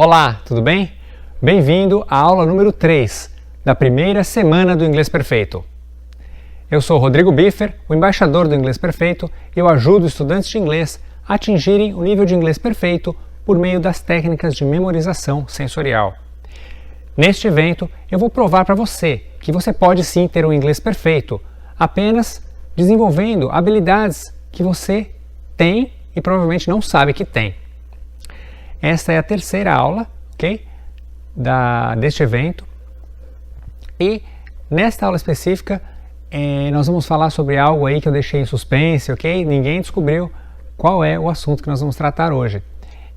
Olá, tudo bem? Bem-vindo à aula número 3 da primeira semana do Inglês Perfeito. Eu sou Rodrigo Biffer, o embaixador do Inglês Perfeito, e eu ajudo estudantes de inglês a atingirem o nível de inglês perfeito por meio das técnicas de memorização sensorial. Neste evento, eu vou provar para você que você pode sim ter um inglês perfeito, apenas desenvolvendo habilidades que você tem e provavelmente não sabe que tem. Esta é a terceira aula, ok? Deste evento. E nesta aula específica, nós vamos falar sobre algo aí que eu deixei em suspense, ok? Ninguém descobriu qual é o assunto que nós vamos tratar hoje.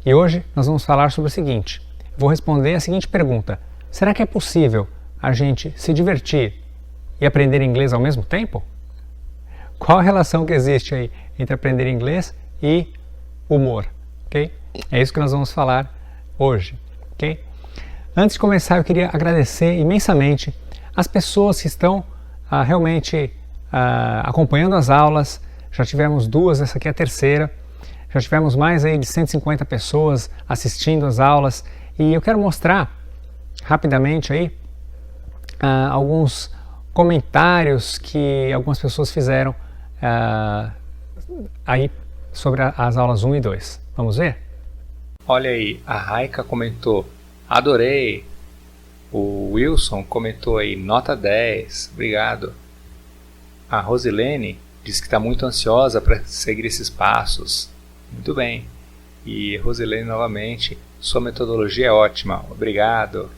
E hoje nós vamos falar sobre o seguinte. Vou responder a seguinte pergunta. Será que é possível a gente se divertir e aprender inglês ao mesmo tempo? Qual a relação que existe aí entre aprender inglês e humor, ok? É isso que nós vamos falar hoje, ok? Antes de começar, eu queria agradecer imensamente as pessoas que estão realmente acompanhando as aulas. Já tivemos duas, essa aqui é a terceira. Já tivemos mais aí de 150 pessoas assistindo às aulas. E eu quero mostrar rapidamente aí alguns comentários que algumas pessoas fizeram aí sobre as aulas 1 e 2. Vamos ver? Olha aí, a Raika comentou, adorei. O Wilson comentou aí, nota 10, obrigado. A Rosilene disse que está muito ansiosa para seguir esses passos. Muito bem. E Rosilene novamente, sua metodologia é ótima, obrigado.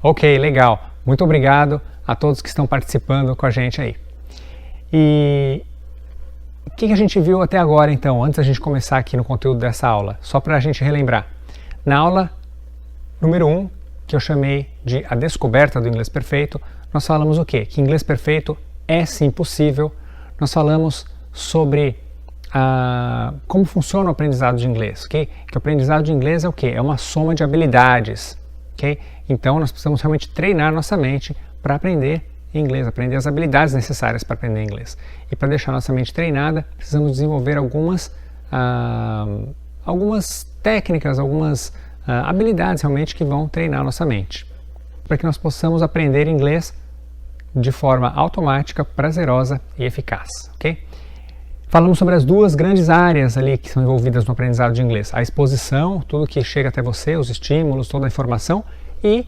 Ok, legal. Muito obrigado a todos que estão participando com a gente aí. E o que a gente viu até agora, então, antes da gente começar aqui no conteúdo dessa aula? Só para a gente relembrar. Na aula número 1, que eu chamei de A Descoberta do Inglês Perfeito, nós falamos o quê? Que inglês perfeito é sim possível. Nós falamos sobre como funciona o aprendizado de inglês, ok? Que o aprendizado de inglês é o quê? É uma soma de habilidades, ok? Então, nós precisamos realmente treinar nossa mente para aprender inglês, aprender as habilidades necessárias para aprender inglês. E para deixar nossa mente treinada, precisamos desenvolver algumas técnicas, algumas habilidades realmente que vão treinar nossa mente, para que nós possamos aprender inglês de forma automática, prazerosa e eficaz, ok? Falamos sobre as duas grandes áreas ali que são envolvidas no aprendizado de inglês. A exposição, tudo que chega até você, os estímulos, toda a informação, e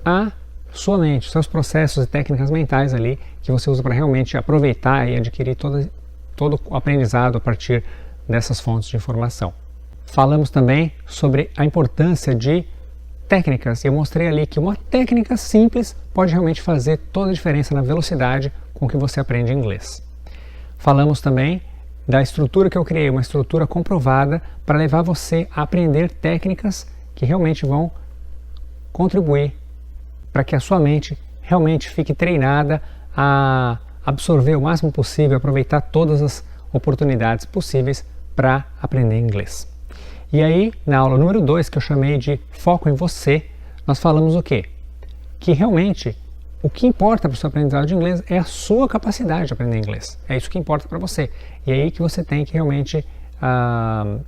a sua mente, seus processos e técnicas mentais ali que você usa para realmente aproveitar e adquirir todo o aprendizado a partir dessas fontes de informação. Falamos também sobre a importância de técnicas e eu mostrei ali que uma técnica simples pode realmente fazer toda a diferença na velocidade com que você aprende inglês. Falamos também da estrutura que eu criei, uma estrutura comprovada para levar você a aprender técnicas que realmente vão contribuir para que a sua mente realmente fique treinada a absorver o máximo possível, aproveitar todas as oportunidades possíveis para aprender inglês. E aí, na aula número 2, que eu chamei de Foco em Você, nós falamos o quê? Que realmente o que importa para o seu aprendizado de inglês é a sua capacidade de aprender inglês. É isso que importa para você. E é aí que você tem que realmente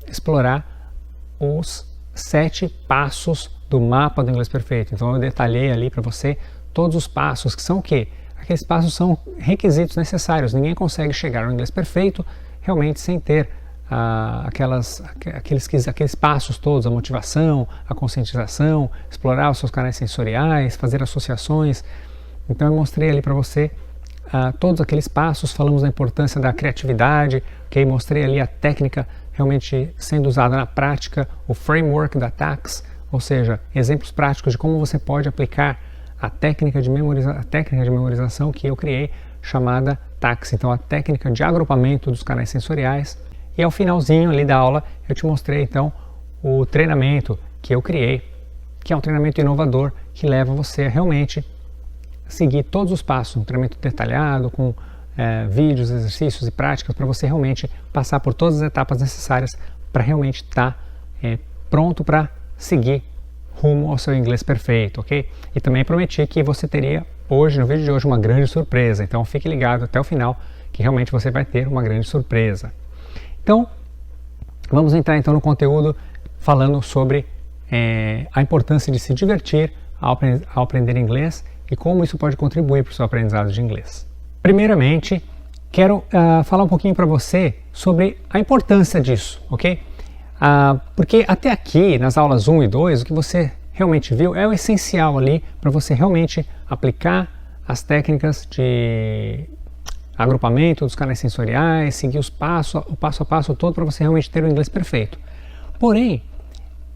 explorar os 7 passos do mapa do inglês perfeito. Então eu detalhei ali para você todos os passos que são o quê? Aqueles passos são requisitos necessários. Ninguém consegue chegar ao inglês perfeito realmente sem ter aqueles passos todos, a motivação, a conscientização, explorar os seus canais sensoriais, fazer associações. Então eu mostrei ali para você todos aqueles passos, falamos da importância da criatividade, okay? Mostrei ali a técnica realmente sendo usada na prática, o framework da TAKS, ou seja, exemplos práticos de como você pode aplicar a técnica de memorização que eu criei, chamada TAKS, então a técnica de agrupamento dos canais sensoriais. E ao finalzinho ali da aula eu te mostrei então o treinamento que eu criei, que é um treinamento inovador que leva você a realmente seguir todos os passos, um treinamento detalhado com vídeos, exercícios e práticas para você realmente passar por todas as etapas necessárias para realmente estar pronto para seguir rumo ao seu inglês perfeito, ok? E também prometi que você teria hoje, no vídeo de hoje, uma grande surpresa, então fique ligado até o final que realmente você vai ter uma grande surpresa. Então, vamos entrar então no conteúdo falando sobre a importância de se divertir ao aprender inglês e como isso pode contribuir para o seu aprendizado de inglês. Primeiramente, quero falar um pouquinho para você sobre a importância disso, ok? Porque até aqui, nas aulas 1 e 2, o que você realmente viu é o essencial ali para você realmente aplicar as técnicas de agrupamento dos canais sensoriais, seguir o passo a passo todo para você realmente ter o inglês perfeito. Porém,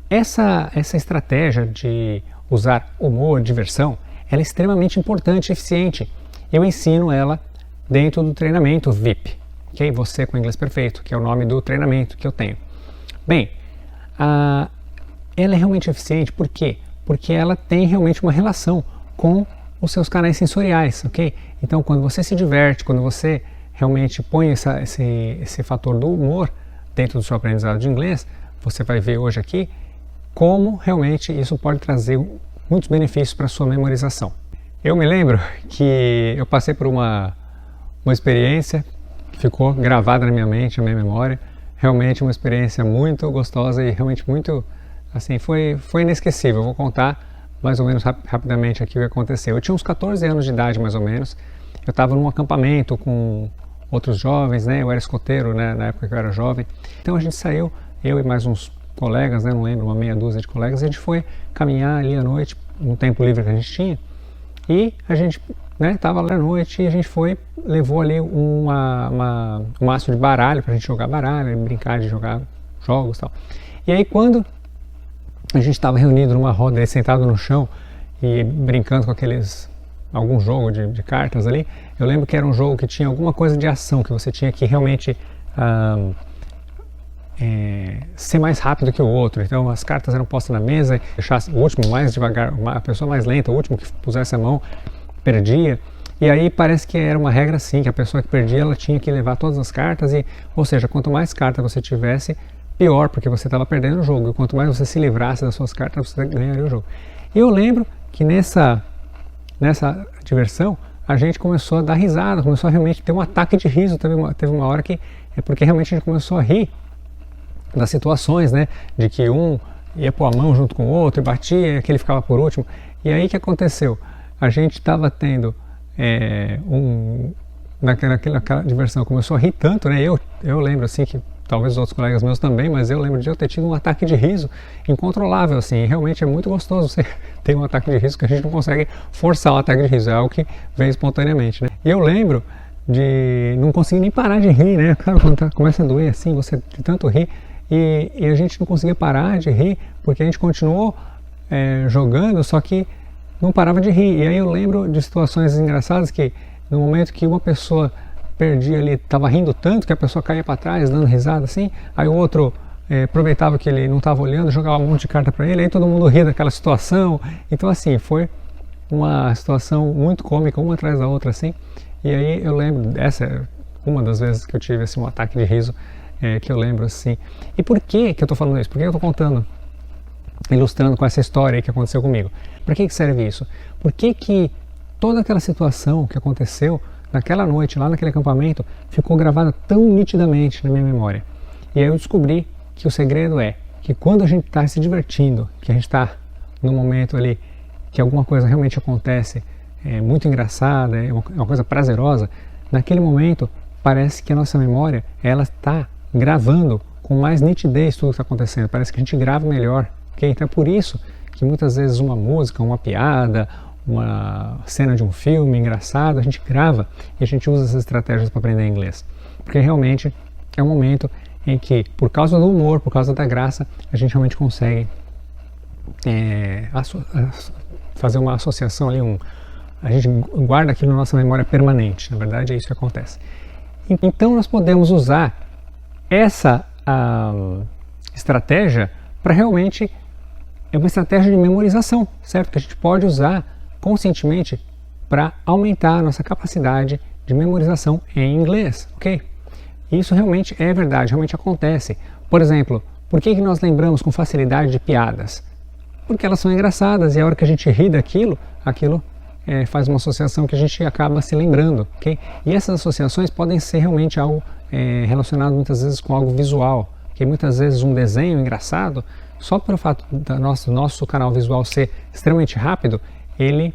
essa estratégia de usar humor, diversão, ela é extremamente importante e eficiente. Eu ensino ela dentro do treinamento VIP, ok? Você com Inglês Perfeito, que é o nome do treinamento que eu tenho. Bem, ela é realmente eficiente, por quê? Porque ela tem realmente uma relação com os seus canais sensoriais, ok? Então, quando você se diverte, quando você realmente põe esse fator do humor dentro do seu aprendizado de inglês, você vai ver hoje aqui como realmente isso pode trazer muitos benefícios para a sua memorização. Eu me lembro que eu passei por uma experiência que ficou gravada na minha mente, na minha memória, realmente uma experiência muito gostosa e realmente muito, assim, foi inesquecível. Eu vou contar mais ou menos rapidamente aqui o que aconteceu. Eu tinha uns 14 anos de idade, mais ou menos. Eu estava num acampamento com outros jovens, né? Eu era escoteiro, né? Na época que eu era jovem. Então a gente saiu, eu e mais uns colegas, né? Não lembro, uma meia dúzia de colegas. A gente foi caminhar ali à noite, no tempo livre que a gente tinha. E a gente, né? Tava lá à noite e a gente levou ali um maço de baralho pra gente jogar baralho, brincar de jogar jogos e tal. E aí quando a gente estava reunido numa roda, sentado no chão e brincando com algum jogo de cartas ali. Eu lembro que era um jogo que tinha alguma coisa de ação, que você tinha que realmente ser mais rápido que o outro. Então as cartas eram postas na mesa e deixasse o último mais devagar, a pessoa mais lenta, o último que pusesse a mão, perdia. E aí parece que era uma regra assim, que a pessoa que perdia, ela tinha que levar todas as cartas, ou seja, quanto mais cartas você tivesse, pior, porque você estava perdendo o jogo. E quanto mais você se livrasse das suas cartas, você ganharia o jogo. E eu lembro que nessa diversão, a gente começou a dar risada, começou a realmente ter um ataque de riso. Teve uma hora que porque realmente a gente começou a rir das situações, né? De que um ia pôr a mão junto com o outro e batia, e aquele ficava por último. E aí o que aconteceu? A gente estava tendo naquela diversão, começou a rir tanto, né? Eu lembro assim que talvez os outros colegas meus também, mas eu lembro de eu ter tido um ataque de riso incontrolável, assim, realmente é muito gostoso você ter um ataque de riso, que a gente não consegue forçar um ataque de riso, é algo que vem espontaneamente, né? E eu lembro de não conseguir nem parar de rir, né? Claro, quando começa a doer assim, você de tanto rir, e a gente não conseguia parar de rir, porque a gente continuou jogando, só que não parava de rir. E aí eu lembro de situações engraçadas que no momento que uma pessoa perdia ali, estava rindo tanto que a pessoa caía para trás, dando risada assim, aí o outro aproveitava que ele não estava olhando, jogava um monte de carta para ele, aí todo mundo ria daquela situação. Então assim, foi uma situação muito cômica, uma atrás da outra assim. E aí eu lembro, essa é uma das vezes que eu tive assim, um ataque de riso, que eu lembro assim. E por que eu estou falando isso? Por que eu estou contando, ilustrando com essa história aí que aconteceu comigo? Para que serve isso? Por que toda aquela situação que aconteceu naquela noite, lá naquele acampamento, ficou gravada tão nitidamente na minha memória? E aí eu descobri que o segredo é que quando a gente está se divertindo, que a gente está num momento ali que alguma coisa realmente acontece, muito engraçada, é uma coisa prazerosa, naquele momento parece que a nossa memória, ela está gravando com mais nitidez tudo que está acontecendo, parece que a gente grava melhor, okay? Então é por isso que muitas vezes uma música, uma piada, uma cena de um filme engraçado, a gente grava e a gente usa essas estratégias para aprender inglês. Porque realmente é um momento em que, por causa do humor, por causa da graça, a gente realmente consegue fazer uma associação ali, a gente guarda aquilo na nossa memória permanente. Na verdade é isso que acontece. Então nós podemos usar essa estratégia para realmente, é uma estratégia de memorização, certo? Que a gente pode usar conscientemente para aumentar a nossa capacidade de memorização em inglês, ok? Isso realmente é verdade, realmente acontece. Por exemplo, por que nós lembramos com facilidade de piadas? Porque elas são engraçadas e a hora que a gente ri daquilo, aquilo faz uma associação que a gente acaba se lembrando, ok? E essas associações podem ser realmente algo relacionado muitas vezes com algo visual, que muitas vezes um desenho engraçado só pelo fato do nosso canal visual ser extremamente rápido, ele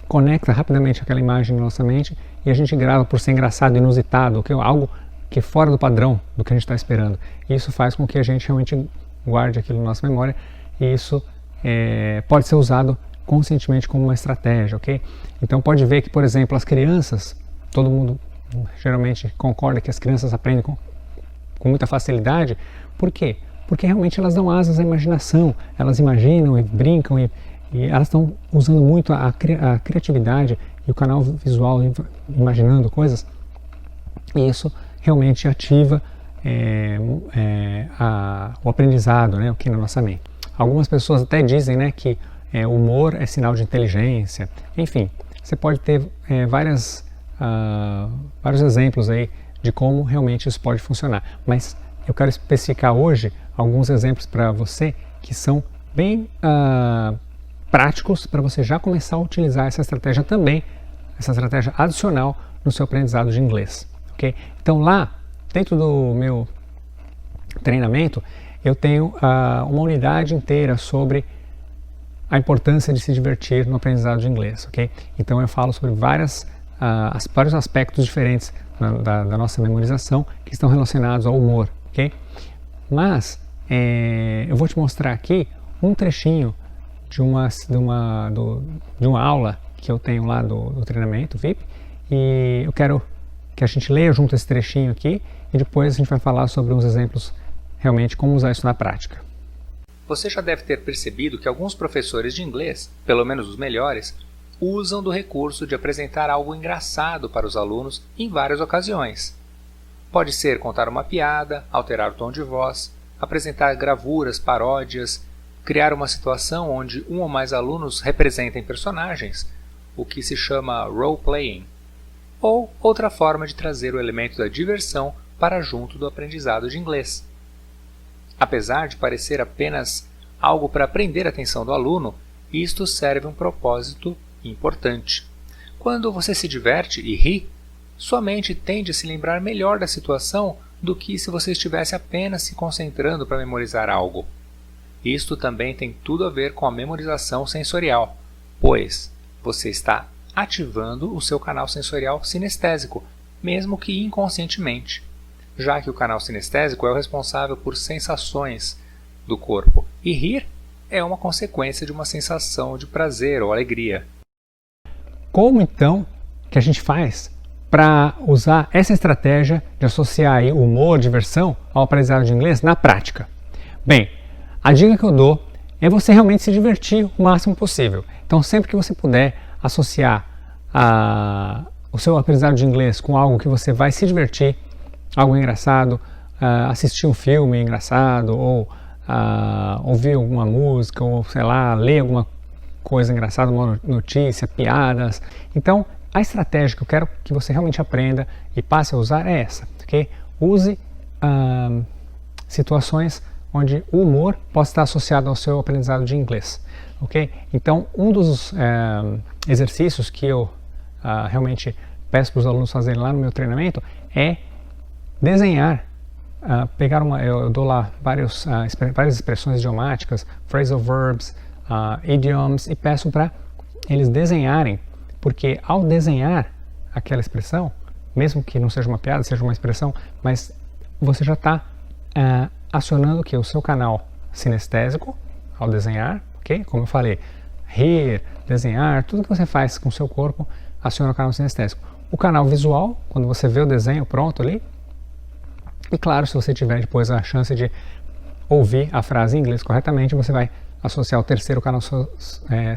conecta rapidamente aquela imagem na nossa mente e a gente grava por ser engraçado, inusitado, que é algo que é fora do padrão do que a gente está esperando. E isso faz com que a gente realmente guarde aquilo na nossa memória e isso pode ser usado conscientemente como uma estratégia, ok? Então pode ver que, por exemplo, as crianças, todo mundo geralmente concorda que as crianças aprendem com muita facilidade. Por quê? Porque realmente elas dão asas à imaginação, elas imaginam e brincam e elas estão usando muito a criatividade e o canal visual, imaginando coisas, e isso realmente ativa o aprendizado, né, aqui na nossa mente. Algumas pessoas até dizem, né, que humor é sinal de inteligência. Enfim, você pode ter vários exemplos aí de como realmente isso pode funcionar. Mas eu quero especificar hoje alguns exemplos para você que são bem práticos para você já começar a utilizar essa estratégia também, essa estratégia adicional no seu aprendizado de inglês. Okay? Então lá, dentro do meu treinamento, eu tenho uma unidade inteira sobre a importância de se divertir no aprendizado de inglês. Okay? Então eu falo sobre vários aspectos diferentes da nossa memorização que estão relacionados ao humor. Okay? Mas eu vou te mostrar aqui um trechinho de uma aula que eu tenho lá do treinamento VIP, e eu quero que a gente leia junto esse trechinho aqui e depois a gente vai falar sobre uns exemplos realmente como usar isso na prática. Você já deve ter percebido que alguns professores de inglês, pelo menos os melhores, usam do recurso de apresentar algo engraçado para os alunos em várias ocasiões. Pode ser contar uma piada, alterar o tom de voz, apresentar gravuras, paródias, criar uma situação onde um ou mais alunos representem personagens, o que se chama role-playing, ou outra forma de trazer o elemento da diversão para junto do aprendizado de inglês. Apesar de parecer apenas algo para prender a atenção do aluno, isto serve um propósito importante. Quando você se diverte e ri, sua mente tende a se lembrar melhor da situação do que se você estivesse apenas se concentrando para memorizar algo. Isto também tem tudo a ver com a memorização sensorial, pois você está ativando o seu canal sensorial sinestésico, mesmo que inconscientemente, já que o canal sinestésico é o responsável por sensações do corpo, e rir é uma consequência de uma sensação de prazer ou alegria. Como então que a gente faz para usar essa estratégia de associar aí humor, diversão ao aprendizado de inglês na prática? Bem, a dica que eu dou é você realmente se divertir o máximo possível. Então, sempre que você puder associar o seu aprendizado de inglês com algo que você vai se divertir, algo engraçado, assistir um filme engraçado, ou ouvir alguma música, ou sei lá, ler alguma coisa engraçada, uma notícia, piadas. Então, a estratégia que eu quero que você realmente aprenda e passe a usar é essa, ok? Use situações onde o humor possa estar associado ao seu aprendizado de inglês, ok? Então, um dos exercícios que eu realmente peço para os alunos fazerem lá no meu treinamento é desenhar, eu dou lá várias expressões idiomáticas, phrasal verbs, idioms, e peço para eles desenharem, porque ao desenhar aquela expressão, mesmo que não seja uma piada, seja uma expressão, mas você já está acionando o seu canal sinestésico ao desenhar, ok? Como eu falei, rir, desenhar, tudo que você faz com o seu corpo aciona o canal sinestésico. O canal visual, quando você vê o desenho pronto ali, e claro, se você tiver depois a chance de ouvir a frase em inglês corretamente, você vai associar o terceiro canal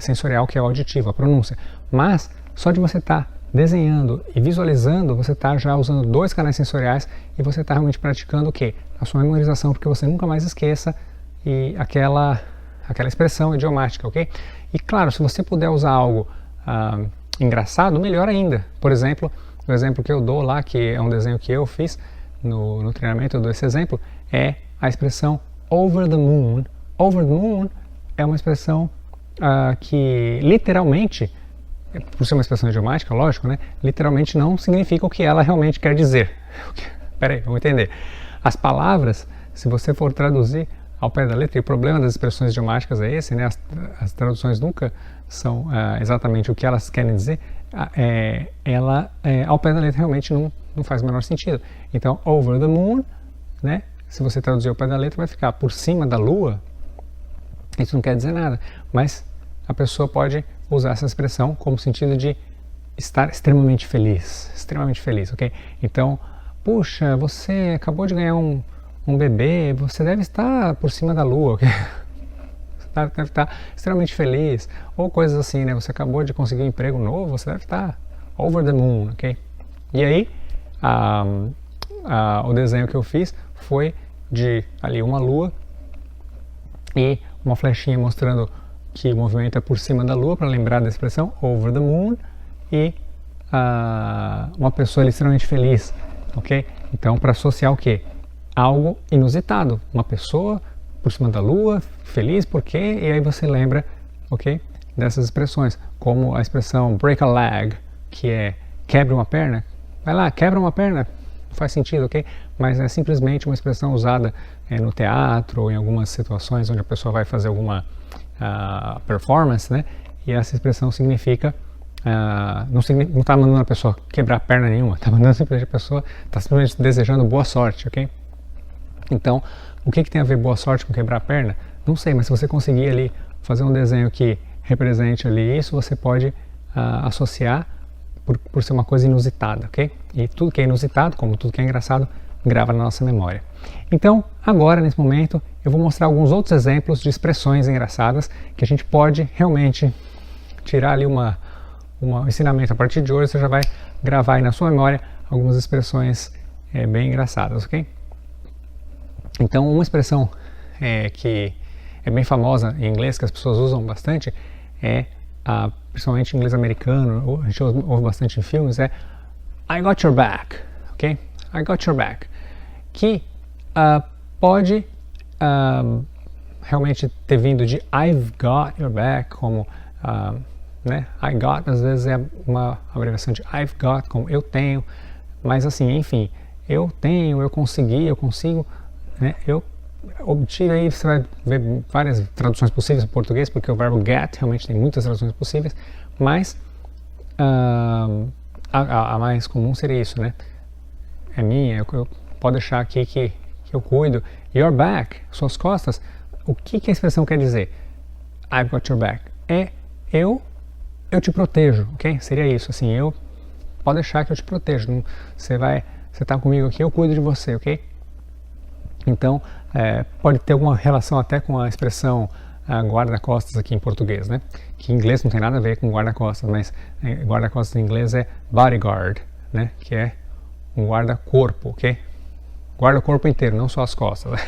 sensorial, que é o auditivo, a pronúncia. Mas só de você estar desenhando e visualizando, você está já usando dois canais sensoriais e você está realmente praticando o quê? A sua memorização, porque você nunca mais esqueça aquela expressão idiomática, ok? E claro, se você puder usar algo engraçado, melhor ainda. Por exemplo, o exemplo que eu dou lá, que é um desenho que eu fiz no treinamento, eu dou esse exemplo, é a expressão over the moon. Over the moon é uma expressão que literalmente, por ser uma expressão idiomática, lógico, né? Literalmente não significa o que ela realmente quer dizer. Peraí, vamos entender. As palavras, se você for traduzir ao pé da letra. E o problema das expressões idiomáticas é esse, né? As traduções nunca são exatamente o que elas querem dizer. Ao pé da letra realmente não faz o menor sentido. Então, over the moon, né? Se você traduzir ao pé da letra, vai ficar por cima da lua. Isso não quer dizer nada, mas a pessoa pode usar essa expressão como sentido de estar extremamente feliz, ok? Então, puxa, você acabou de ganhar um bebê, você deve estar por cima da lua, ok? Você deve estar extremamente feliz, ou coisas assim, né? Você acabou de conseguir um emprego novo, você deve estar over the moon, ok? E aí, o desenho que eu fiz foi de ali uma lua e uma flechinha mostrando que o movimento é por cima da lua, para lembrar da expressão over the moon, e uma pessoa extremamente feliz, ok? Então, para associar o quê? Algo inusitado, uma pessoa por cima da lua, feliz, por quê? E aí você lembra, ok? Dessas expressões, como a expressão break a leg, que é quebra uma perna. Vai lá, quebra uma perna, não faz sentido, ok? Mas é simplesmente uma expressão usada no teatro ou em algumas situações onde a pessoa vai fazer alguma performance, né? E essa expressão significa, não está mandando a pessoa quebrar perna nenhuma, está mandando simplesmente a pessoa, está simplesmente desejando boa sorte, ok? Então, o que tem a ver boa sorte com quebrar a perna? Não sei, mas se você conseguir ali fazer um desenho que represente ali isso, você pode associar por ser uma coisa inusitada, ok? E tudo que é inusitado, como tudo que é engraçado, grava na nossa memória. Então, agora, nesse momento, eu vou mostrar alguns outros exemplos de expressões engraçadas que a gente pode realmente tirar ali um ensinamento. A partir de hoje, você já vai gravar aí na sua memória algumas expressões bem engraçadas, ok? Então, uma expressão que é bem famosa em inglês, que as pessoas usam bastante, principalmente em inglês americano, a gente ouve bastante em filmes, é I got your back, ok? I got your back. Que pode realmente ter vindo de I've got your back, como, né? I got, às vezes é uma abreviação de I've got, como eu tenho, mas assim, enfim, eu tenho, eu consegui, eu consigo, né? Eu obtive, aí você vai ver várias traduções possíveis para português, porque o verbo get realmente tem muitas traduções possíveis, mas a mais comum seria isso, né? É minha, eu pode deixar aqui que eu cuido. Your back, suas costas. O que a expressão quer dizer? I've got your back. Eu te protejo, ok? Seria isso, assim, pode deixar que eu te protejo. Você tá comigo aqui, eu cuido de você, ok? Então, pode ter alguma relação até com a expressão guarda-costas aqui em português, né? Que em inglês não tem nada a ver com guarda-costas, mas guarda-costas em inglês é bodyguard, né? Que é um guarda-corpo, ok? Guarda o corpo inteiro, não só as costas.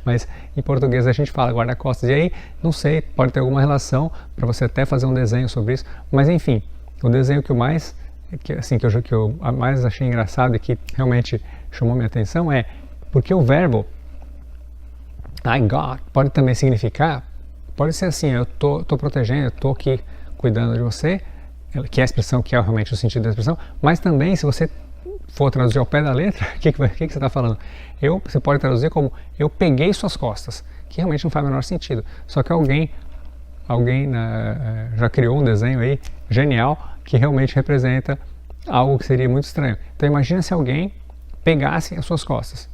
Mas em português a gente fala guarda-costas. E aí, não sei, pode ter alguma relação para você até fazer um desenho sobre isso. Mas enfim, o desenho que eu mais achei engraçado e que realmente chamou minha atenção porque o verbo I got pode também significar, pode ser assim, eu tô protegendo, eu tô aqui cuidando de você, que é a expressão, que é realmente o sentido da expressão, mas também se você for traduzir ao pé da letra, o que você está falando? Você pode traduzir como eu peguei suas costas, que realmente não faz o menor sentido. Só que alguém já criou um desenho aí genial que realmente representa algo que seria muito estranho. Então imagina se alguém pegasse as suas costas.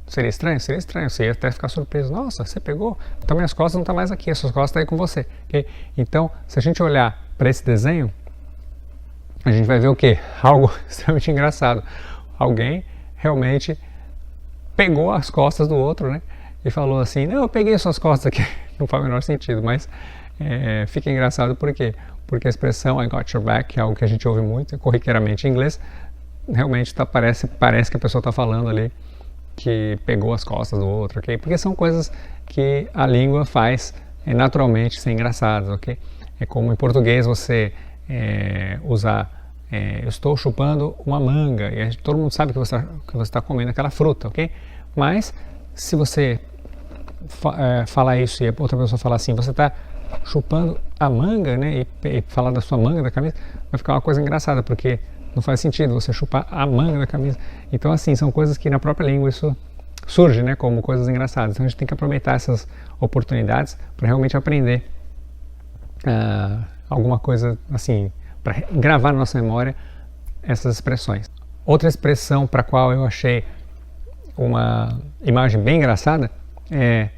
Seria estranho? Seria estranho. Você ia até ficar surpreso. Nossa, você pegou? Então minhas costas não estão mais aqui, as suas costas estão aí com você. Okay? Então, se a gente olhar para esse desenho, a gente vai ver o quê? Algo extremamente engraçado. Alguém realmente pegou as costas do outro, né? E falou assim, não, eu peguei suas costas aqui. Não faz o menor sentido, mas fica engraçado por quê? Porque a expressão I got your back, que é algo que a gente ouve muito corriqueiramente em inglês, realmente parece que a pessoa está falando ali que pegou as costas do outro, ok? Porque são coisas que a língua faz naturalmente ser engraçadas, ok? É como em português você usar eu estou chupando uma manga e todo mundo sabe que você está comendo aquela fruta, ok? Mas se você falar isso e a outra pessoa falar assim, você está chupando a manga, né? E falar da sua manga da camisa, vai ficar uma coisa engraçada, porque não faz sentido você chupar a manga da camisa. Então assim, são coisas que na própria língua isso surge, né, como coisas engraçadas. Então a gente tem que aproveitar essas oportunidades para realmente aprender alguma coisa assim, para gravar na nossa memória essas expressões. Outra expressão para a qual eu achei uma imagem bem engraçada é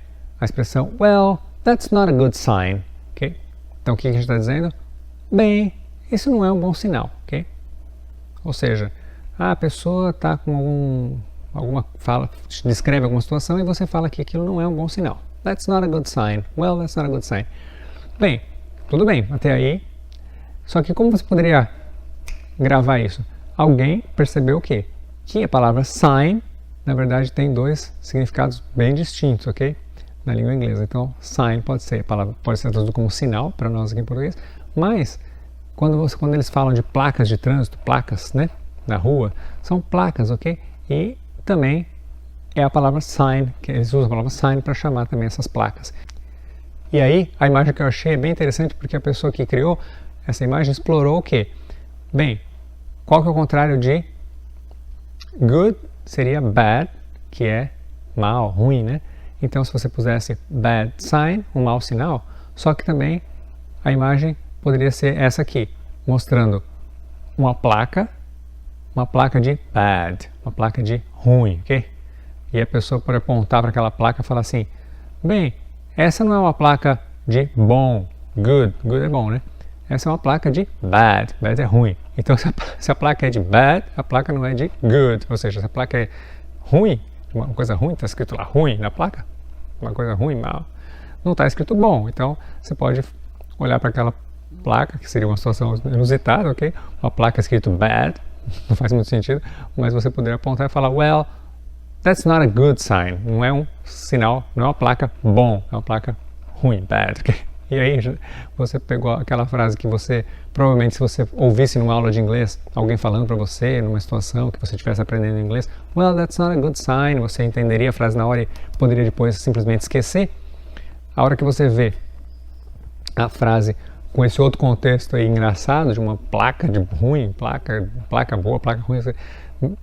a expressão well, that's not a good sign, ok? Então o que a gente está dizendo? Bem, isso não é um bom sinal, ok? Ou seja, a pessoa está com descreve alguma situação e você fala que aquilo não é um bom sinal. That's not a good sign. Well, that's not a good sign. Bem, tudo bem, até aí. Só que como você poderia gravar isso? Alguém percebeu que a palavra sign, na verdade, tem dois significados bem distintos, ok? Na língua inglesa. Então, sign pode ser traduzido como sinal para nós aqui em português, mas quando eles falam de placas de trânsito, placas, né, na rua, são placas, ok? E também é a palavra sign, que eles usam a palavra sign para chamar também essas placas. E aí, a imagem que eu achei é bem interessante porque a pessoa que criou essa imagem explorou o quê? Bem, qual que é o contrário de good? Seria bad, que é mal, ruim, né? Então, se você pusesse bad sign, um mau sinal, só que também a imagem poderia ser essa aqui, mostrando uma placa de bad, uma placa de ruim, ok? E a pessoa pode apontar para aquela placa e falar assim, bem, essa não é uma placa de bom, good é bom, né? Essa é uma placa de bad é ruim. Então, se a placa é de bad, a placa não é de good. Ou seja, se a placa é ruim, uma coisa ruim, está escrito lá ruim na placa, uma coisa ruim, mal, não está escrito bom. Então, você pode olhar para aquela placa, que seria uma situação inusitada, ok? Uma placa escrito bad, não faz muito sentido, mas você poderia apontar e falar, well, that's not a good sign. Não é um sinal, não é uma placa bom, é uma placa ruim, bad, ok? E aí você pegou aquela frase que você, provavelmente se você ouvisse numa aula de inglês, alguém falando para você, numa situação que você estivesse aprendendo inglês, well, that's not a good sign, você entenderia a frase na hora e poderia depois simplesmente esquecer. A hora que você vê a frase com esse outro contexto aí engraçado, de uma placa de ruim, placa boa, placa ruim,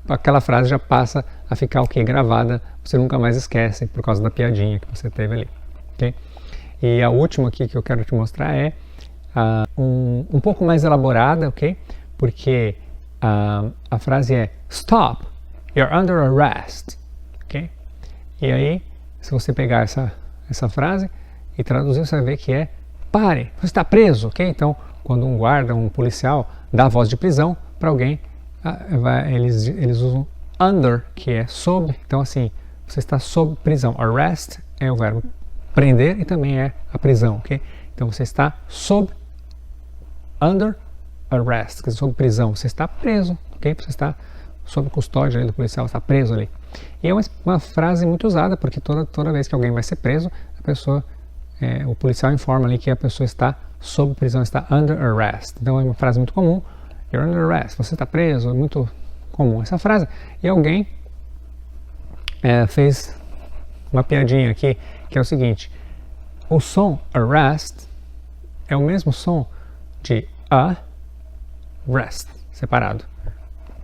aquela frase já passa a ficar o quê? Gravada, você nunca mais esquece por causa da piadinha que você teve ali, ok? E a última aqui que eu quero te mostrar é um pouco mais elaborada, ok? Porque a frase é stop, you're under arrest, ok? E aí, se você pegar essa frase e traduzir, você vai ver que é pare, você está preso, ok? Então, quando um guarda, um policial dá a voz de prisão para alguém, eles usam under, que é sob. Então, assim, você está sob prisão. Arrest é o verbo prender e também é a prisão, ok? Então você está under arrest, quer dizer, sob prisão, você está preso, ok? Você está sob custódia ali do policial, está preso ali. E é uma frase muito usada, porque toda vez que alguém vai ser preso, o policial informa ali que a pessoa está sob prisão, está under arrest. Então é uma frase muito comum, you're under arrest, você está preso, é muito comum essa frase. E alguém fez uma piadinha aqui, que é o seguinte, o som arrest é o mesmo som de rest, separado.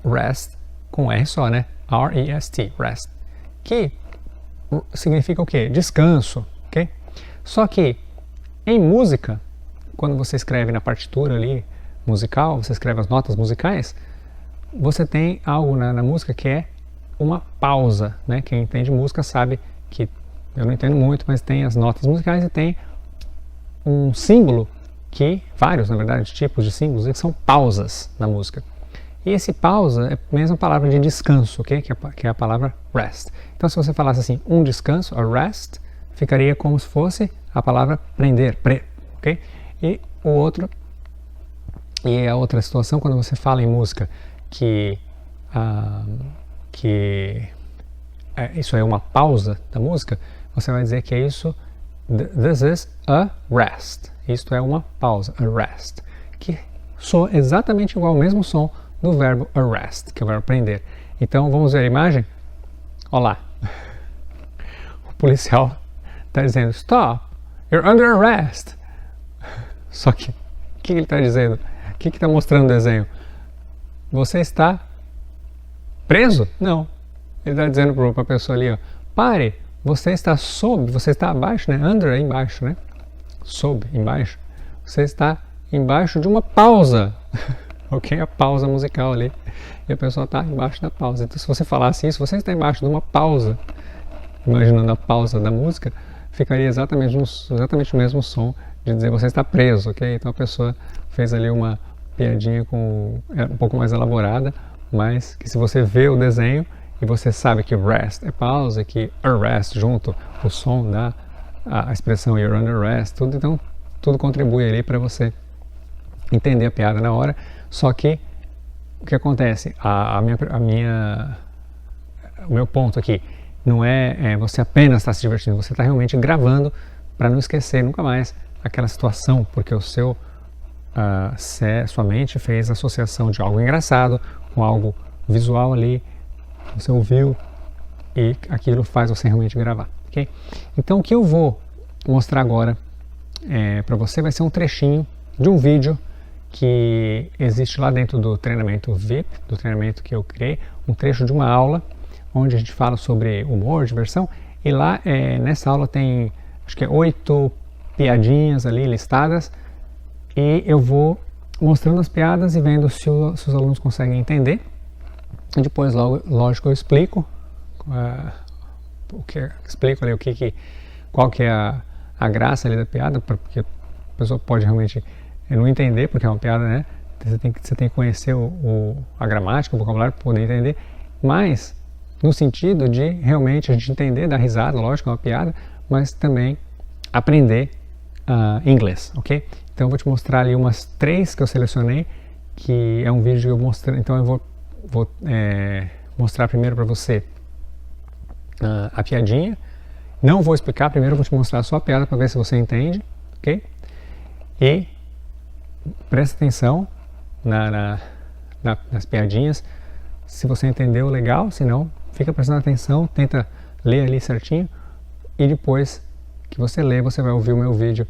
Rest com R só, né? R-E-S-T, rest. Que significa o quê? Descanso, ok? Só que em música, quando você escreve na partitura ali musical, você escreve as notas musicais, você tem algo na música que é uma pausa, né? Quem entende música sabe que eu não entendo muito, mas tem as notas musicais e tem um símbolo vários, na verdade, tipos de símbolos, que são pausas na música. E esse pausa é a mesma palavra de descanso, ok? Que é a palavra rest. Então, se você falasse assim, um descanso, a rest, ficaria como se fosse a palavra prender, ok? E a outra situação, quando você fala em música que isso é uma pausa da música, você vai dizer que é isso, this is a rest. Isto é uma pausa, a rest, que soa exatamente igual ao mesmo som do verbo arrest, que é o verbo prender. Então, vamos ver a imagem? Olha lá. O policial está dizendo, stop, you're under arrest. Só que, o que ele está dizendo? O que está mostrando o desenho? Você está preso? Não. Ele está dizendo para a pessoa ali, ó, Repare, você está sob, você está abaixo, né? Under é embaixo, né? Sob, embaixo. Você está embaixo de uma pausa. Ok? A pausa musical ali. E a pessoa está embaixo da pausa. Então, se você falasse isso, você está embaixo de uma pausa. Imaginando a pausa da música, ficaria exatamente o mesmo som de dizer você está preso, ok? Então a pessoa fez ali uma piadinha um pouco mais elaborada, mas que se você vê o desenho e você sabe que rest é pausa, que arrest junto, o som dá a expressão you're under arrest, tudo, então tudo contribui ali para você entender a piada na hora. Só que o que acontece? O meu ponto aqui não é você apenas estar se divertindo, você está realmente gravando para não esquecer nunca mais aquela situação, porque sua mente fez a associação de algo engraçado com algo visual ali, você ouviu e aquilo faz você realmente gravar, ok? Então o que eu vou mostrar agora para você vai ser um trechinho de um vídeo que existe lá dentro do treinamento VIP, do treinamento que eu criei, um trecho de uma aula onde a gente fala sobre humor, diversão, e lá nessa aula tem, acho que 8 piadinhas ali listadas, e eu vou mostrando as piadas e vendo se os alunos conseguem entender, e depois, lógico, eu explico, ali qual que é a graça ali da piada, porque a pessoa pode realmente não entender, porque é uma piada, né? Você tem que conhecer a gramática, o vocabulário para poder entender, mas no sentido de realmente a gente entender, dar risada, lógico, é uma piada, mas também aprender inglês, ok? Então eu vou te mostrar ali umas 3 que eu selecionei, que é um vídeo que eu mostrei, então eu vou mostrar primeiro para você a piadinha, não vou explicar, primeiro eu vou te mostrar só a piada para ver se você entende, ok? E presta atenção nas piadinhas, se você entendeu, legal, se não, fica prestando atenção, tenta ler ali certinho e depois que você lê, você vai ouvir o meu vídeo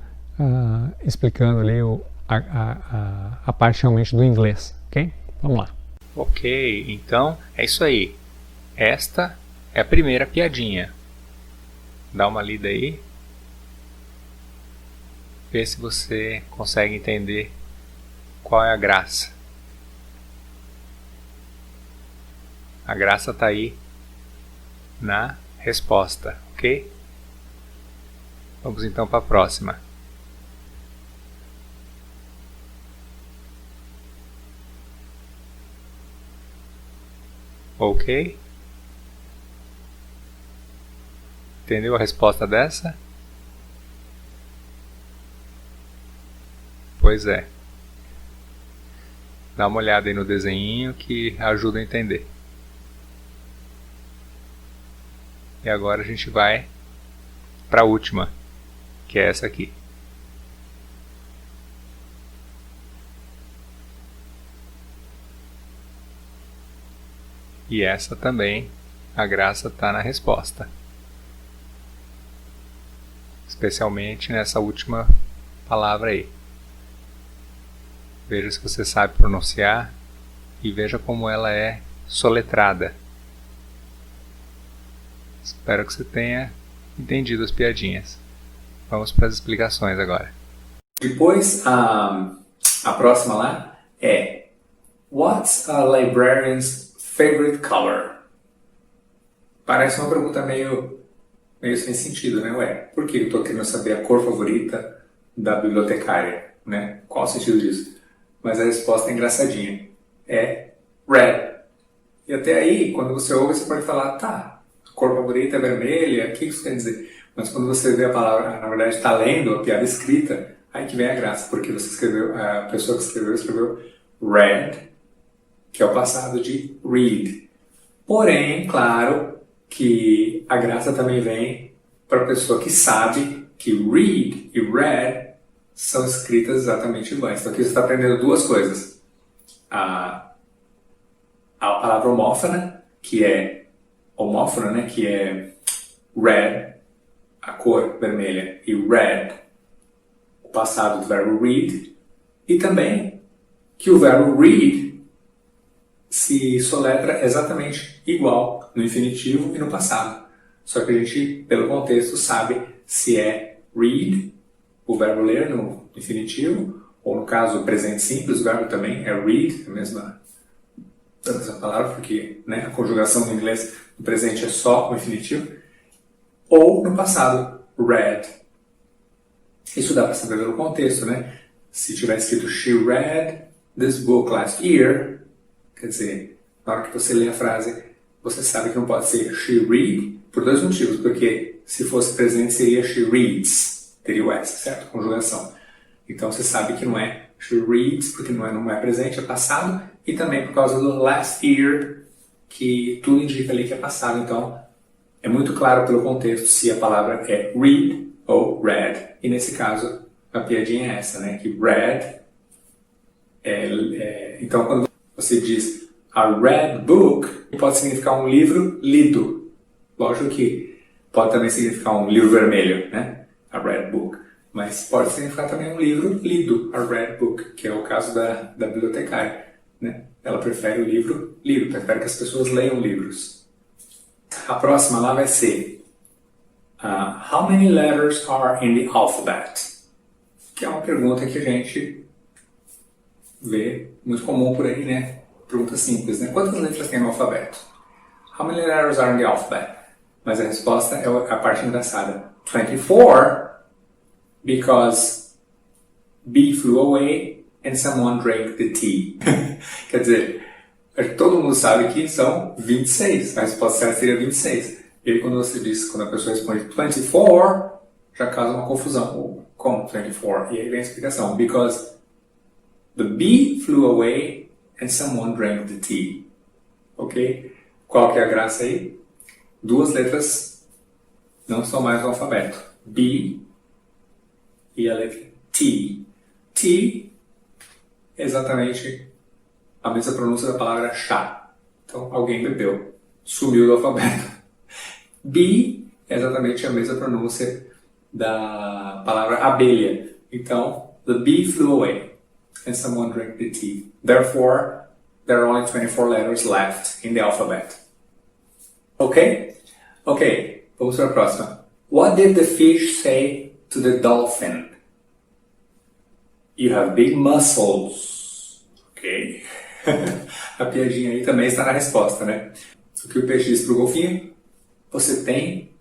explicando ali a parte realmente do inglês, ok? Vamos lá. Ok, então é isso aí. Esta é a primeira piadinha. Dá uma lida aí. Vê se você consegue entender qual é a graça. A graça está aí na resposta, ok? Vamos então para a próxima. Ok? Entendeu a resposta dessa? Pois é. Dá uma olhada aí no desenho que ajuda a entender. E agora a gente vai para a última, que é essa aqui. E essa também, a graça está na resposta. Especialmente nessa última palavra aí. Veja se você sabe pronunciar e veja como ela é soletrada. Espero que você tenha entendido as piadinhas. Vamos para as explicações agora. Depois, a próxima lá é What's a librarian's favorite color? Parece uma pergunta meio sem sentido, né? Ué, por que eu estou querendo saber a cor favorita da bibliotecária, né? Qual o sentido disso? Mas a resposta é engraçadinha. É red. E até aí, quando você ouve, você pode falar, tá, a cor favorita é vermelha, o que isso quer dizer? Mas quando você vê a palavra, na verdade está lendo a piada escrita, aí que vem a graça, porque você escreveu, a pessoa que escreveu read, que é o passado de read. Porém, claro que a graça também vem para a pessoa que sabe que read e read são escritas exatamente iguais. Então aqui você está aprendendo duas coisas. A palavra homófona, que é homófona, né, que é red, a cor vermelha, e red, o passado do verbo read, e também que o verbo read se soletra exatamente igual no infinitivo e no passado. Só que a gente, pelo contexto, sabe se é read, o verbo ler no infinitivo, ou no caso, o presente simples, o verbo também é read, a mesma palavra, porque né, a conjugação no inglês no presente é só o infinitivo, ou no passado, read. Isso dá para saber pelo contexto, né? Se tiver escrito she read this book last year, quer dizer, na hora que você lê a frase, você sabe que não pode ser she read, por dois motivos, porque se fosse presente seria she reads, teria o S, certo? Conjugação. Então você sabe que não é she reads, porque não é presente, é passado, e também por causa do last year, que tudo indica ali que é passado. Então é muito claro pelo contexto se a palavra é read ou read. E nesse caso, a piadinha é essa, né? Que read então quando você diz a read book, pode significar um livro lido. Lógico que pode também significar um livro vermelho, né? A read book. Mas pode significar também um livro lido, a read book, que é o caso da bibliotecária, né? Ela prefere o livro lido, prefere que as pessoas leiam livros. A próxima lá vai ser how many letters are in the alphabet? Que é uma pergunta que a gente vê muito comum por aí, né? Pergunta simples, né? Quantas letras tem no alfabeto? How many letters are in the alphabet? Mas a resposta é a parte engraçada. 24, because B flew away and someone drank the tea. Quer dizer, todo mundo sabe que são 26. A resposta certa seria 26. E aí quando a pessoa responde 24, já causa uma confusão. Como 24? E aí vem a explicação. Because the bee flew away and someone drank the tea. Ok? Qual que é a graça aí? Duas letras não estão mais no alfabeto. B e a letra T. T é exatamente a mesma pronúncia da palavra chá. Então, alguém bebeu. Sumiu do alfabeto. B é exatamente a mesma pronúncia da palavra abelha. Então, the bee flew away and someone drank the tea. Therefore, there are only 24 letters left in the alphabet. Ok? Ok, vamos para a próxima. What did the fish say to the dolphin? You have big muscles. Ok? A piadinha aí também está na resposta, né? O que o peixe disse para o golfinho? Você tem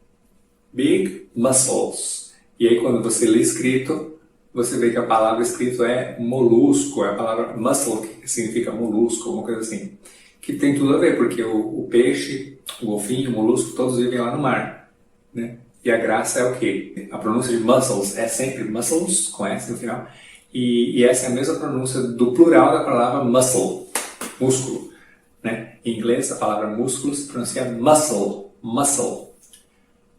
big muscles. E aí quando você lê escrito, você vê que a palavra escrito é molusco, é a palavra muscle, que significa molusco, alguma coisa assim. Que tem tudo a ver, porque o peixe, o golfinho, o molusco, todos vivem lá no mar, né? E a graça é o quê? A pronúncia de muscles é sempre muscles, com S no final, e essa é a mesma pronúncia do plural da palavra muscle, músculo, né? Em inglês, a palavra músculo se pronuncia muscle, muscle,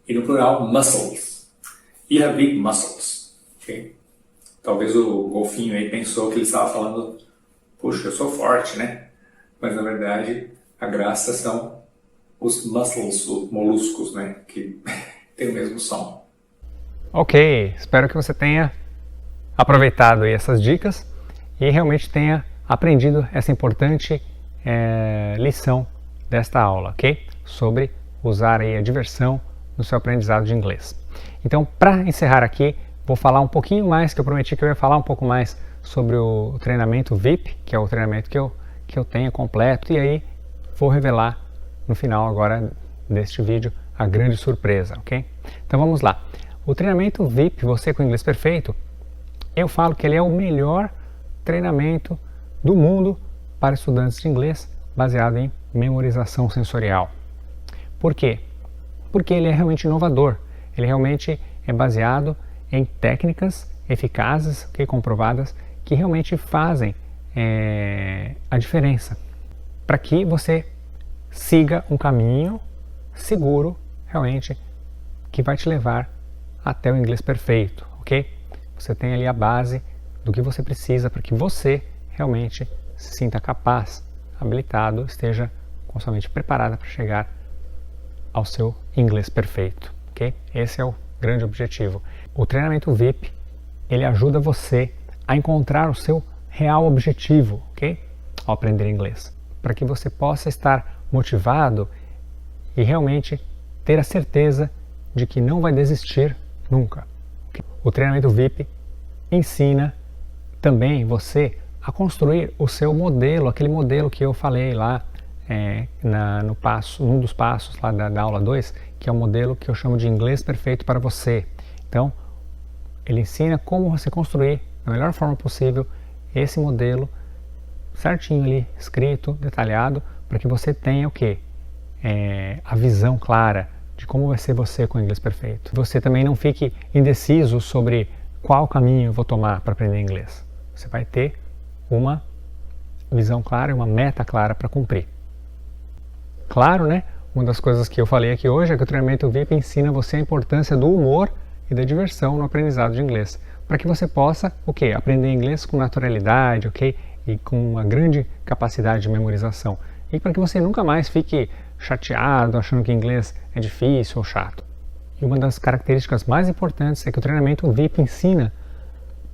e no plural, muscles. You have big muscles, ok? Talvez o golfinho aí pensou que ele estava falando, puxa, eu sou forte, né? Mas na verdade a graça são os muscles, os moluscos, né? Que tem o mesmo som. Ok, espero que você tenha aproveitado aí essas dicas e realmente tenha aprendido essa importante lição desta aula, ok? Sobre usar aí a diversão no seu aprendizado de inglês. Então, para encerrar aqui, vou falar um pouquinho mais, que eu prometi que eu ia falar um pouco mais sobre o treinamento VIP, que é o treinamento que eu tenho completo, e aí vou revelar no final agora deste vídeo a grande surpresa, ok? Então vamos lá. O treinamento VIP, Você com Inglês Perfeito, eu falo que ele é o melhor treinamento do mundo para estudantes de inglês baseado em memorização sensorial. Por quê? Porque ele é realmente inovador, ele realmente é baseado em técnicas eficazes, comprovadas, que realmente fazem a diferença, para que você siga um caminho seguro, realmente, que vai te levar até o inglês perfeito, ok? Você tem ali a base do que você precisa para que você realmente se sinta capaz, habilitado, esteja com sua mente preparada para chegar ao seu inglês perfeito, ok? Esse é o grande objetivo. O treinamento VIP, ele ajuda você a encontrar o seu real objetivo, ok? Ao aprender inglês, para que você possa estar motivado e realmente ter a certeza de que não vai desistir nunca. O treinamento VIP ensina também você a construir o seu modelo, aquele modelo que eu falei lá num dos passos lá da aula 2, que é o modelo que eu chamo de inglês perfeito para você. Então, ele ensina como você construir da melhor forma possível esse modelo certinho ali, escrito, detalhado, para que você tenha o quê? A visão clara de como vai ser você com o inglês perfeito. Você também não fique indeciso sobre qual caminho eu vou tomar para aprender inglês. Você vai ter uma visão clara e uma meta clara para cumprir. Claro, né? Uma das coisas que eu falei aqui hoje é que o treinamento VIP ensina você a importância do humor e da diversão no aprendizado de inglês, para que você possa, aprender inglês com naturalidade, e com uma grande capacidade de memorização, e para que você nunca mais fique chateado, achando que inglês é difícil ou chato. E uma das características mais importantes é que o treinamento VIP ensina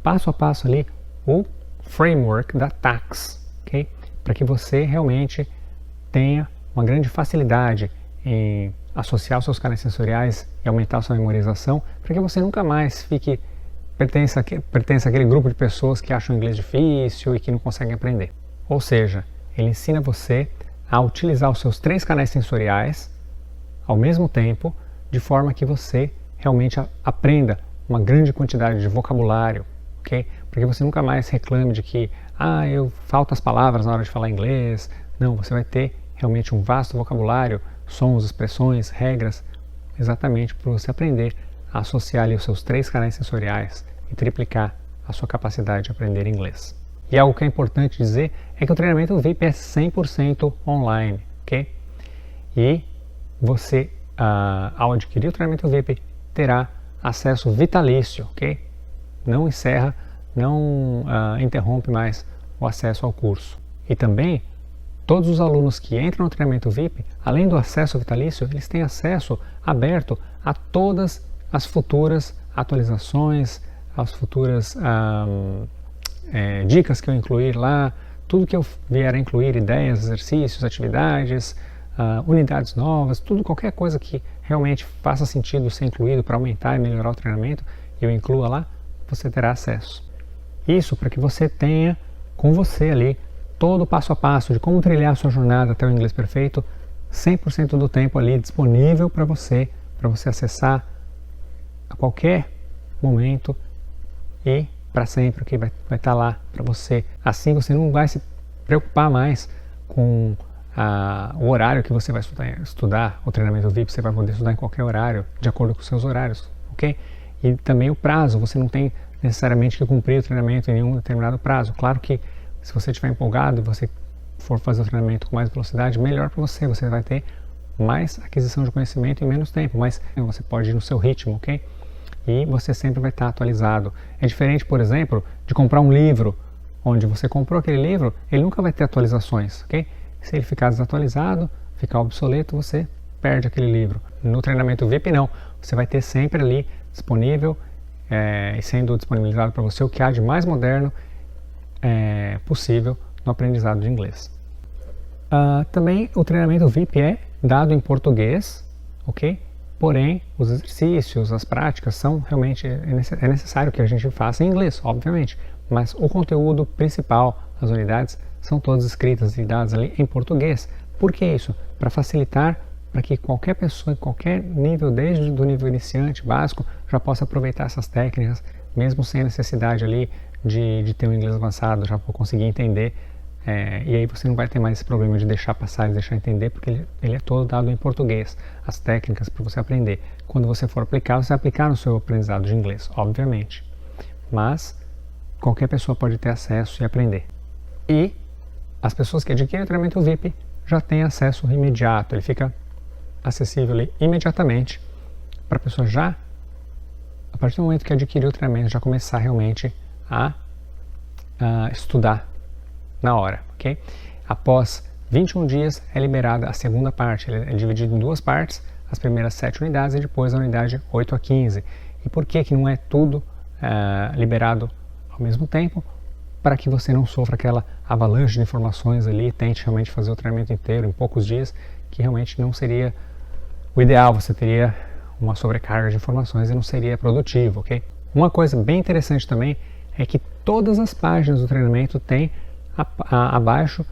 passo a passo ali o framework da TAKS, para que você realmente tenha uma grande facilidade em associar os seus canais sensoriais e aumentar a sua memorização, para que você nunca mais pertença àquele grupo de pessoas que acham inglês difícil e que não conseguem aprender. Ou seja, ele ensina você a utilizar os seus 3 canais sensoriais ao mesmo tempo, de forma que você realmente aprenda uma grande quantidade de vocabulário, para que você nunca mais reclame de que eu falto as palavras na hora de falar inglês. Não, você vai ter realmente um vasto vocabulário, sons, expressões, regras, exatamente para você aprender a associar ali os seus 3 canais sensoriais e triplicar a sua capacidade de aprender inglês. E algo que é importante dizer é que o treinamento VIP é 100% online, E você, ao adquirir o treinamento VIP, terá acesso vitalício, Não encerra, não interrompe mais o acesso ao curso. E também, todos os alunos que entram no treinamento VIP, além do acesso vitalício, eles têm acesso aberto a todas as futuras atualizações, as futuras dicas que eu incluir lá, tudo que eu vier a incluir, ideias, exercícios, atividades, unidades novas, qualquer coisa que realmente faça sentido ser incluído para aumentar e melhorar o treinamento, eu inclua lá, você terá acesso. Isso para que você tenha com você ali todo o passo a passo de como trilhar a sua jornada até o inglês perfeito, 100% do tempo ali disponível para você acessar a qualquer momento e para sempre, vai estar lá para você. Assim você não vai se preocupar mais com o horário que você vai estudar o treinamento VIP, você vai poder estudar em qualquer horário, de acordo com os seus horários, E também o prazo, você não tem necessariamente que cumprir o treinamento em nenhum determinado prazo. Claro que se você estiver empolgado e você for fazer o treinamento com mais velocidade, melhor para você, você vai ter mais aquisição de conhecimento em menos tempo, mas você pode ir no seu ritmo, E você sempre vai estar atualizado. É diferente, por exemplo, de comprar um livro, onde você comprou aquele livro, ele nunca vai ter atualizações, Se ele ficar desatualizado, ficar obsoleto, você perde aquele livro. No treinamento VIP não, você vai ter sempre ali disponível e sendo disponibilizado para você o que há de mais moderno possível no aprendizado de inglês. Também o treinamento VIP é dado em português, Porém, os exercícios, as práticas são realmente, é necessário que a gente faça em inglês, obviamente, mas o conteúdo principal, as unidades, são todas escritas e dadas ali em português. Por que isso? Para facilitar, para que qualquer pessoa, em qualquer nível, desde o nível iniciante, básico, já possa aproveitar essas técnicas, mesmo sem a necessidade ali de ter um inglês avançado, já vou conseguir entender. E aí você não vai ter mais esse problema de deixar passar e deixar entender, porque ele é todo dado em português, as técnicas para você aprender. Quando você for aplicar, você vai aplicar no seu aprendizado de inglês, obviamente. Mas qualquer pessoa pode ter acesso e aprender. E as pessoas que adquirem o treinamento VIP já têm acesso imediato, ele fica acessível ali imediatamente para a pessoa já, a partir do momento que adquirir o treinamento, já começar realmente a estudar na hora, Após 21 dias é liberada a segunda parte, ele é dividido em 2 partes, as primeiras 7 unidades e depois a unidade 8 a 15. E por que não é tudo liberado ao mesmo tempo? Para que você não sofra aquela avalanche de informações ali, tente realmente fazer o treinamento inteiro em poucos dias, que realmente não seria o ideal, você teria uma sobrecarga de informações e não seria produtivo, ok? Uma coisa bem interessante também é que todas as páginas do treinamento têm abaixo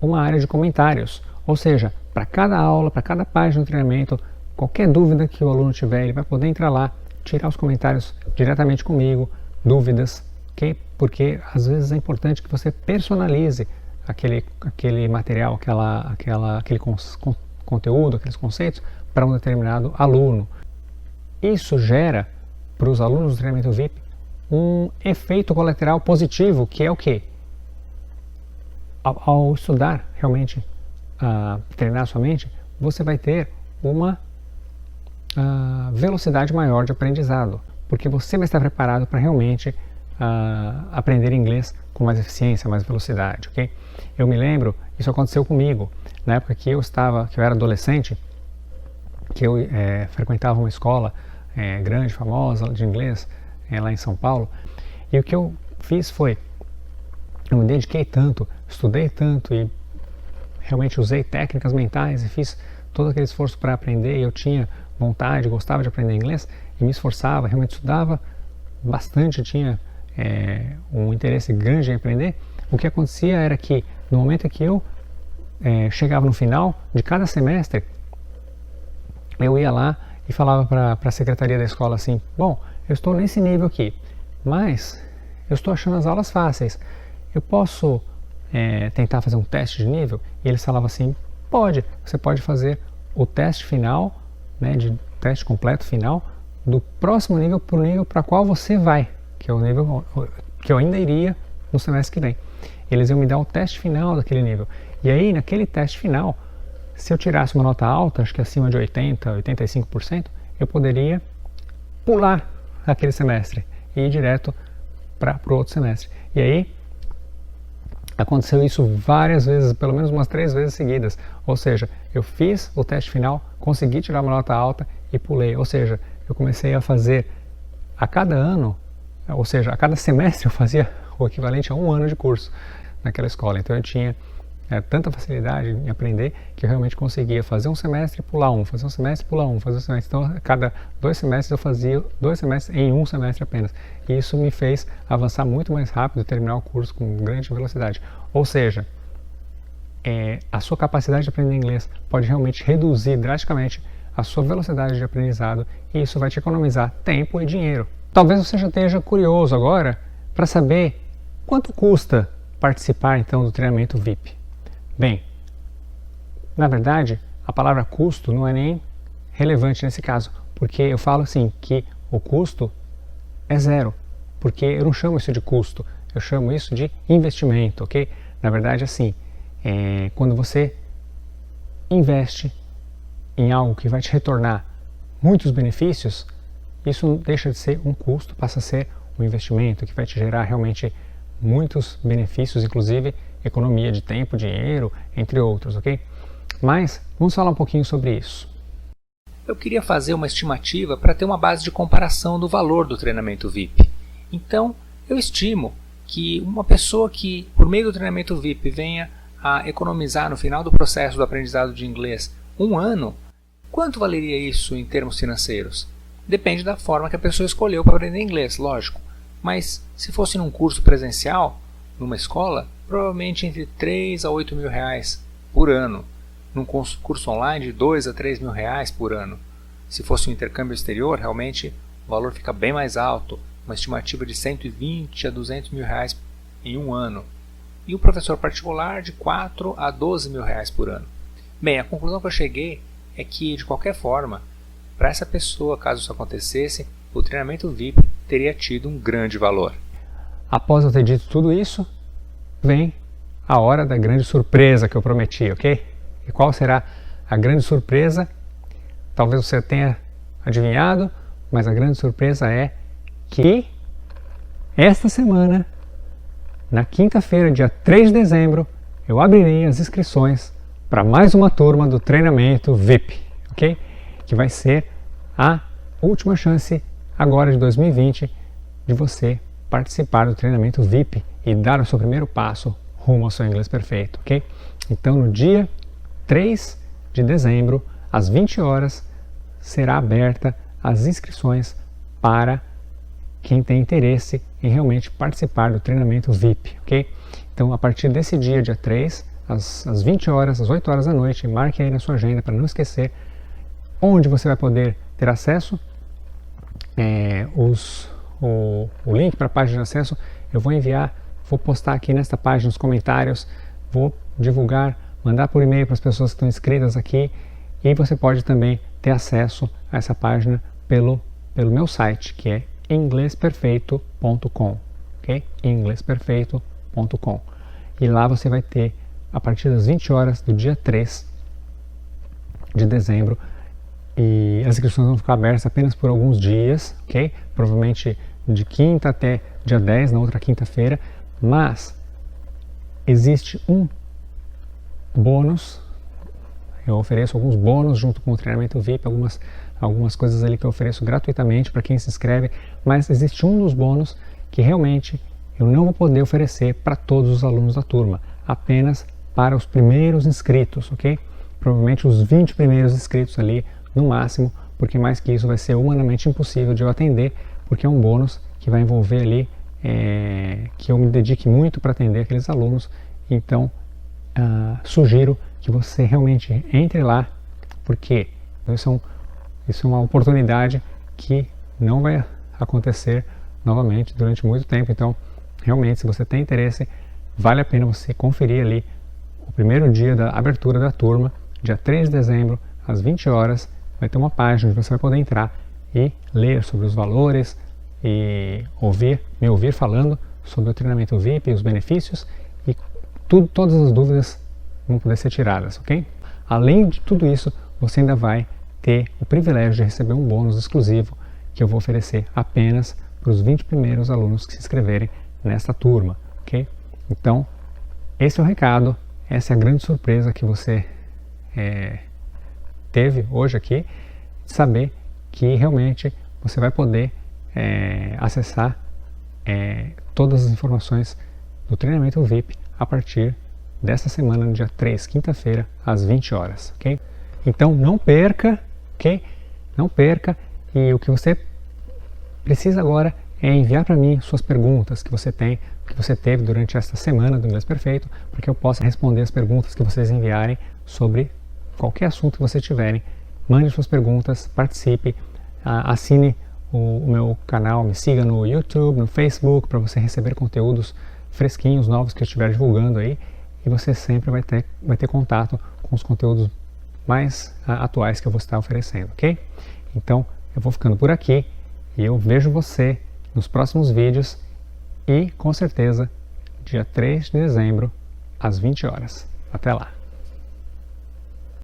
uma área de comentários, ou seja, para cada aula, para cada página do treinamento, qualquer dúvida que o aluno tiver, ele vai poder entrar lá, tirar os comentários diretamente comigo, dúvidas, ok? Porque às vezes é importante que você personalize aquele material, aquele conteúdo, aqueles conceitos para um determinado aluno. Isso gera para os alunos do treinamento VIP um efeito colateral positivo, que é o quê? Ao estudar realmente, treinar a sua mente, você vai ter uma velocidade maior de aprendizado, porque você vai estar preparado para realmente aprender inglês com mais eficiência, mais velocidade, ok? Eu me lembro, isso aconteceu comigo, na época que eu era adolescente, que eu frequentava uma escola grande, famosa, de inglês, lá em São Paulo, e o que eu fiz foi, eu me dediquei tanto, estudei tanto e realmente usei técnicas mentais e fiz todo aquele esforço para aprender, e eu tinha vontade, gostava de aprender inglês e me esforçava, realmente estudava bastante, tinha um interesse grande em aprender. O que acontecia era que no momento em que eu chegava no final de cada semestre, eu ia lá e falava para a secretaria da escola assim: bom, eu estou nesse nível aqui, mas eu estou achando as aulas fáceis, eu posso tentar fazer um teste de nível? E eles falavam assim: pode, você pode fazer o teste final, de teste completo final, do próximo nível para o nível para qual você vai, que é o nível que eu ainda iria no semestre que vem. Eles iam me dar o teste final daquele nível. E aí, naquele teste final, se eu tirasse uma nota alta, acho que acima de 80%, 85%, eu poderia pular aquele semestre e ir direto para o outro semestre. E aí, aconteceu isso várias vezes, pelo menos umas 3 vezes seguidas. Ou seja, eu fiz o teste final, consegui tirar uma nota alta e pulei. Ou seja, eu comecei a fazer a cada ano, ou seja, a cada semestre eu fazia o equivalente a 1 ano de curso naquela escola. Então eu tinha tanta facilidade em aprender que eu realmente conseguia fazer um semestre e pular um, fazer um semestre e pular um, fazer um semestre. Então a cada 2 semestres eu fazia 2 semestres em 1 semestre apenas. E isso me fez avançar muito mais rápido e terminar o curso com grande velocidade. Ou seja, a sua capacidade de aprender inglês pode realmente reduzir drasticamente a sua velocidade de aprendizado, e isso vai te economizar tempo e dinheiro. Talvez você já esteja curioso agora para saber quanto custa participar então do treinamento VIP. Bem, na verdade, a palavra custo não é nem relevante nesse caso, porque eu falo assim que o custo é zero, porque eu não chamo isso de custo, eu chamo isso de investimento, ok? Na verdade, assim, quando você investe em algo que vai te retornar muitos benefícios, isso não deixa de ser um custo, passa a ser um investimento que vai te gerar realmente muitos benefícios, inclusive economia de tempo, dinheiro, entre outros, ok? Mas vamos falar um pouquinho sobre isso. Eu queria fazer uma estimativa para ter uma base de comparação do valor do treinamento VIP. Então, eu estimo que uma pessoa que, por meio do treinamento VIP, venha a economizar no final do processo do aprendizado de inglês 1 ano, quanto valeria isso em termos financeiros? Depende da forma que a pessoa escolheu para aprender inglês, lógico. Mas se fosse num curso presencial, numa escola, provavelmente entre 3 a 8 mil reais por ano. Num curso online, de 2 a 3 mil reais por ano. Se fosse um intercâmbio exterior, realmente o valor fica bem mais alto, uma estimativa de 120 a 200 mil reais em 1 ano. E o professor particular de 4 a 12 mil reais por ano. Bem, a conclusão que eu cheguei é que, de qualquer forma, para essa pessoa, caso isso acontecesse, o treinamento VIP teria tido um grande valor. Após eu ter dito tudo isso, vem a hora da grande surpresa que eu prometi, ok? E qual será a grande surpresa? Talvez você tenha adivinhado, mas a grande surpresa é que esta semana, na quinta-feira, dia 3 de dezembro, eu abrirei as inscrições para mais uma turma do treinamento VIP, ok? Que vai ser a última chance agora de 2020 de você participar do treinamento VIP e dar o seu primeiro passo rumo ao seu inglês perfeito, ok? Então, no dia 3 de dezembro, às 20 horas, será aberta as inscrições para quem tem interesse em realmente participar do treinamento VIP, ok? Então, a partir desse dia 3, às 20 horas, às 8 horas da noite, marque aí na sua agenda para não esquecer, onde você vai poder ter acesso, o link para a página de acesso eu vou enviar, vou postar aqui nesta página nos comentários, vou divulgar, mandar por e-mail para as pessoas que estão inscritas aqui, e você pode também ter acesso a essa página pelo meu site, que é inglesperfeito.com, ok? inglesperfeito.com. E lá você vai ter, a partir das 20 horas do dia 3 de dezembro, e as inscrições vão ficar abertas apenas por alguns dias, ok? Provavelmente de quinta até dia 10, na outra quinta-feira, mas existe um bônus. Eu ofereço alguns bônus junto com o treinamento VIP, algumas coisas ali que eu ofereço gratuitamente para quem se inscreve, mas existe um dos bônus que realmente eu não vou poder oferecer para todos os alunos da turma, apenas para os primeiros inscritos, ok? Provavelmente os 20 primeiros inscritos ali, no máximo, porque mais que isso vai ser humanamente impossível de eu atender, porque é um bônus que vai envolver ali, que eu me dedique muito para atender aqueles alunos. Então, sugiro que você realmente entre lá, porque isso é uma oportunidade que não vai acontecer novamente durante muito tempo. Então, realmente, se você tem interesse, vale a pena você conferir ali o primeiro dia da abertura da turma, dia 3 de dezembro, às 20 horas, vai ter uma página onde você vai poder entrar e ler sobre os valores e me ouvir falando sobre o treinamento VIP e os benefícios, e todas as dúvidas vão poder ser tiradas, ok? Além de tudo isso, você ainda vai ter o privilégio de receber um bônus exclusivo que eu vou oferecer apenas para os 20 primeiros alunos que se inscreverem nesta turma, ok? Então, esse é o recado, essa é a grande surpresa que você teve hoje aqui, de saber que realmente você vai poder acessar todas as informações do treinamento VIP a partir dessa semana, no dia 3, quinta-feira, às 20 horas, ok? Então não perca, ok? Não perca, e o que você precisa agora é enviar para mim suas perguntas que você teve durante esta semana do Inglês Perfeito, para que eu possa responder as perguntas que vocês enviarem sobre qualquer assunto que vocês tiverem. Mande suas perguntas, participe, assine o meu canal, me siga no YouTube, no Facebook, para você receber conteúdos fresquinhos, novos que eu estiver divulgando aí, e você sempre vai ter contato com os conteúdos mais atuais que eu vou estar oferecendo, ok? Então, eu vou ficando por aqui e eu vejo você nos próximos vídeos e, com certeza, dia 3 de dezembro, às 20 horas. Até lá!